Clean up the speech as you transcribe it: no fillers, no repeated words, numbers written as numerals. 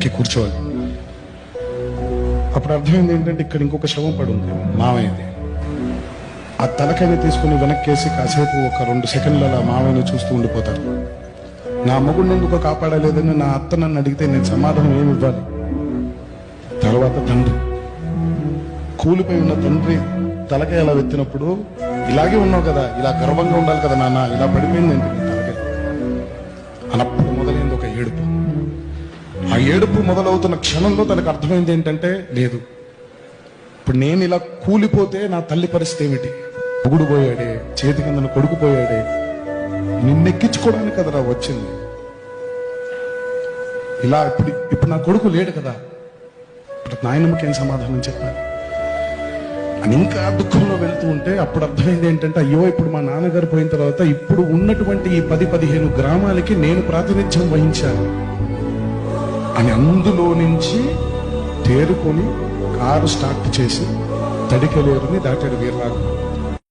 ఎక్కి కూర్చోవాలి. అప్పుడు అర్థమైంది ఏంటంటే ఇక్కడ ఇంకొక శవం పడి ఉంది, మావయ్యది. ఆ తలకాయని తీసుకుని వెనక్కేసి కాసేపు ఒక 2 సెకండ్లు అలా మావయ్యని చూస్తూ ఉండిపోతారు. నా మొగుడిని ఎందుకో కాపాడలేదని నా అత్త నన్ను అడిగితే నేను సమాధానం ఏమి ఇవ్వాలి? తర్వాత తండ్రి, కూలిపోయి ఉన్న తండ్రి తలకాయ అలా వెత్తినప్పుడు, ఇలాగే ఉన్నావు కదా, ఇలా గర్వంగా ఉండాలి కదా నాన్న, ఇలా పడిపోయింది ఏంటి నీ తలకాయ అన్నప్పుడు మొదలైంది ఒక ఏడుపు. ఆ ఏడుపు మొదలవుతున్న క్షణంలో తనకు అర్థమైంది ఏంటంటే, లేదు ఇప్పుడు నేను ఇలా కూలిపోతే నా తల్లి పరిస్థితి ఏమిటి? మొగుడు పోయాడే, చేతి కింద కొడుకు పోయాడే, నిన్నెక్కించుకోవడానికి కదరా వచ్చింది. ఇలా ఇప్పుడు నా కొడుకు లేడు కదా, ఇప్పుడు నాయనమ్మకి ఏం సమాధానం చెప్పాలి అని ఇంకా దుఃఖంలో వెళ్తూ ఉంటే అప్పుడు అర్థమైంది ఏంటంటే, అయ్యో ఇప్పుడు మా నాన్నగారు పోయిన తర్వాత ఇప్పుడు ఉన్నటువంటి ఈ 10-15 గ్రామాలకి నేను ప్రాతినిధ్యం వహించాను అని అందులో నుంచి తేరుకొని కారు స్టార్ట్ చేసి తడికలేరుని దాటాడు వీర్రాఘవ.